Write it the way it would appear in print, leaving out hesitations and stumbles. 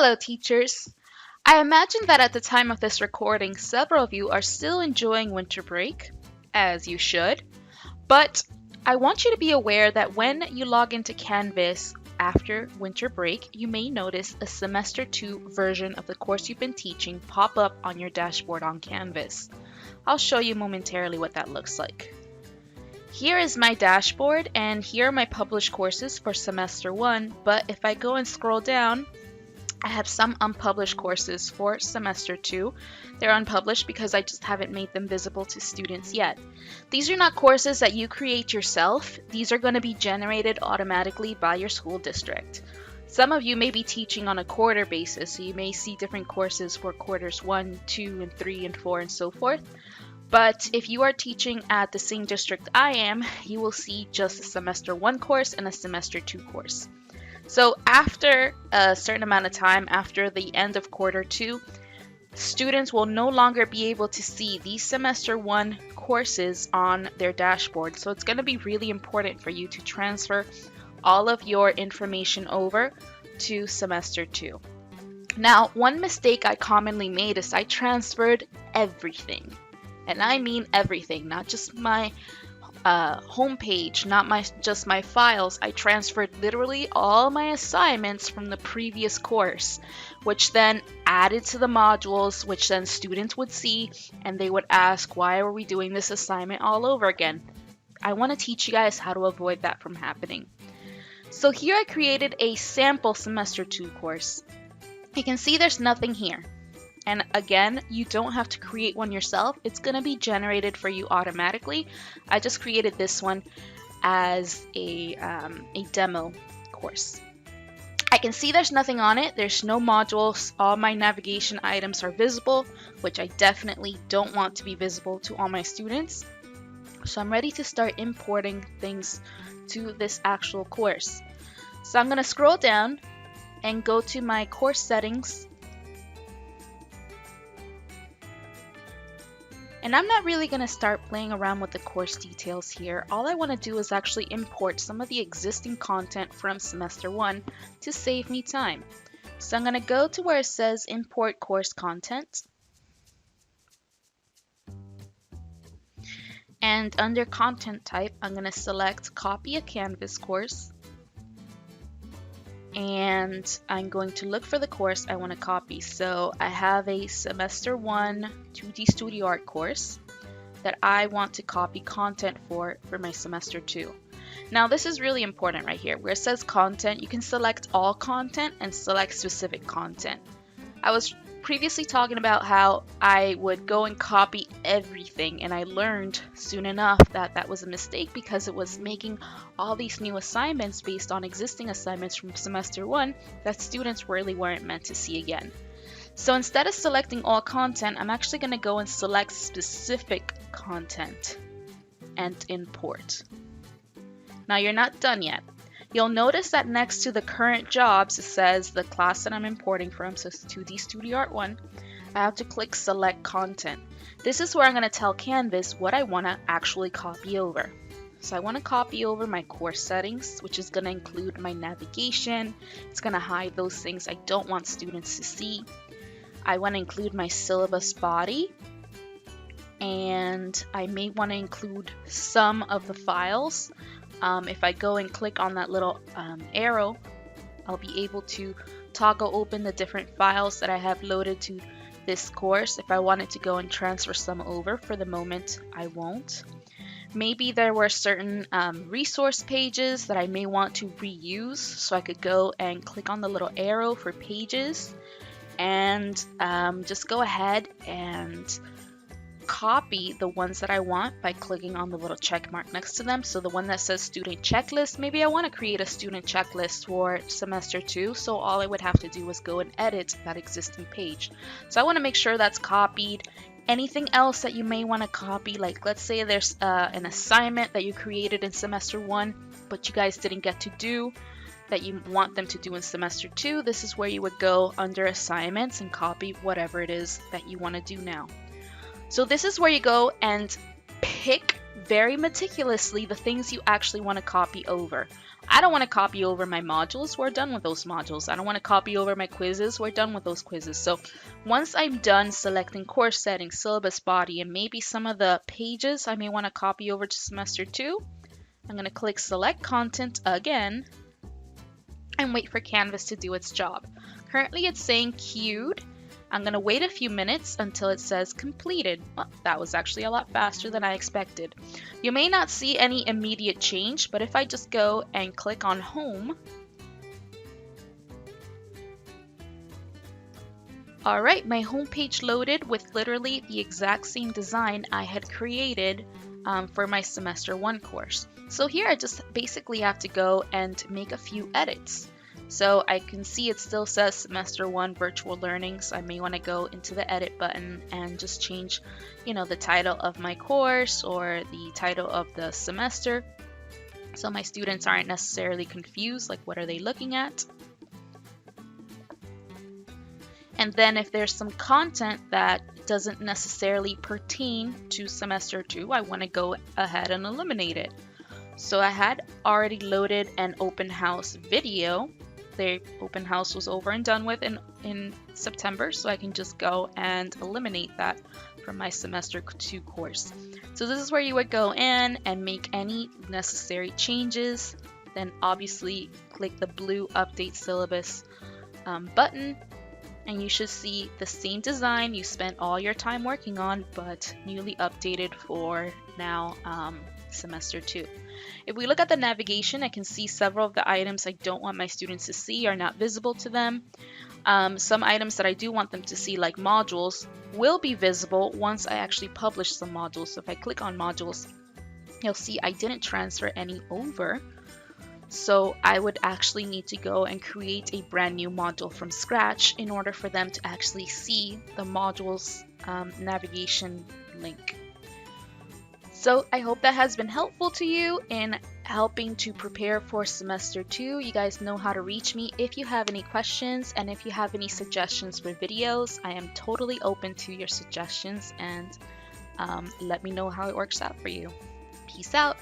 Hello, teachers! I imagine that at the time of this recording, several of you are still enjoying winter break, as you should, but I want you to be aware that when you log into Canvas after winter break, you may notice a semester 2 version of the course you've been teaching pop up on your dashboard on Canvas. I'll show you momentarily what that looks like. Here is my dashboard, and here are my published courses for semester 1, but if I go and scroll down, I have some unpublished courses for semester 2. They're unpublished because I just haven't made them visible to students yet. These are not courses that you create yourself. These are going to be generated automatically by your school district. Some of you may be teaching on a quarter basis, so you may see different courses for quarters 1, 2, and 3, and 4, and so forth. But if you are teaching at the same district I am, you will see just a semester 1 course and a semester 2 course. So after a certain amount of time, after the end of quarter 2, students will no longer be able to see these semester 1 courses on their dashboard. So it's going to be really important for you to transfer all of your information over to semester 2. Now, one mistake I commonly made is I transferred everything. And I mean everything, not just my homepage, not just my files. I transferred literally all my assignments from the previous course, which then added to the modules, which then students would see, and they would ask, why are we doing this assignment all over again? I want to teach you guys how to avoid that from happening. So here I created a sample semester 2 course. You can see there's nothing here. And again, you don't have to create one yourself. It's going to be generated for you automatically. I just created this one as a demo course. I can see there's nothing on it. There's no modules. All my navigation items are visible, which I definitely don't want to be visible to all my students. So I'm ready to start importing things to this actual course. So I'm going to scroll down and go to my course settings. And I'm not really going to start playing around with the course details here. All I want to do is actually import some of the existing content from semester 1 to save me time. So I'm going to go to where it says import course content. And under content type, I'm going to select copy a Canvas course. And I'm going to look for the course I want to copy. So I have a semester 1 2D Studio Art course that I want to copy content for my semester 2. Now this is really important right here. Where it says content, you can select all content and select specific content. I was previously talking about how I would go and copy everything, and I learned soon enough that that was a mistake because it was making all these new assignments based on existing assignments from semester 1 that students really weren't meant to see again. So instead of selecting all content, I'm actually going to go and select specific content and import. Now you're not done yet. You'll notice that next to the current jobs, it says the class that I'm importing from, so it's 2D Studio Art 1. I have to click Select Content. This is where I'm going to tell Canvas what I want to actually copy over. So I want to copy over my course settings, which is going to include my navigation. It's going to hide those things I don't want students to see. I want to include my syllabus body. And I may want to include some of the files. If I go and click on that little arrow, I'll be able to toggle open the different files that I have loaded to this course. If I wanted to go and transfer some over, for the moment I won't. Maybe there were certain resource pages that I may want to reuse, so I could go and click on the little arrow for pages and just go ahead and copy the ones that I want by clicking on the little check mark next to them. So the one that says student checklist, maybe I want to create a student checklist for semester 2, so all I would have to do is go and edit that existing page. So I want to make sure that's copied. Anything else that you may want to copy, like let's say there's an assignment that you created in semester 1 but you guys didn't get to do, that you want them to do in semester 2, this is where you would go under assignments and copy whatever it is that you want to do now. So this is where you go and pick very meticulously the things you actually want to copy over. I don't want to copy over my modules. We're done with those modules. I don't want to copy over my quizzes. We're done with those quizzes. So once I'm done selecting course settings, syllabus body, and maybe some of the pages I may want to copy over to semester 2, I'm going to click select content again and wait for Canvas to do its job. Currently it's saying queued. I'm going to wait a few minutes until it says completed. Well, that was actually a lot faster than I expected. You may not see any immediate change, but if I just go and click on home, alright, my home page loaded with literally the exact same design I had created for my semester 1 course. So here I just basically have to go and make a few edits. So I can see it still says semester 1 virtual learning, so I may want to go into the edit button and just change, the title of my course or the title of the semester, so my students aren't necessarily confused, like what are they looking at. And then if there's some content that doesn't necessarily pertain to semester 2, I want to go ahead and eliminate it. So I had already loaded an open house video. The open house was over and done with in September, so I can just go and eliminate that from my semester 2 course. So this is where you would go in and make any necessary changes. Then obviously click the blue update syllabus button, and you should see the same design you spent all your time working on, but newly updated for now semester 2. If we look at the navigation, I can see several of the items I don't want my students to see are not visible to them. Some items that I do want them to see, like modules, will be visible once I actually publish some modules. So if I click on modules, you'll see I didn't transfer any over. So I would actually need to go and create a brand new module from scratch in order for them to actually see the modules navigation link. So I hope that has been helpful to you in helping to prepare for semester 2. You guys know how to reach me if you have any questions, and if you have any suggestions for videos. I am totally open to your suggestions, and let me know how it works out for you. Peace out.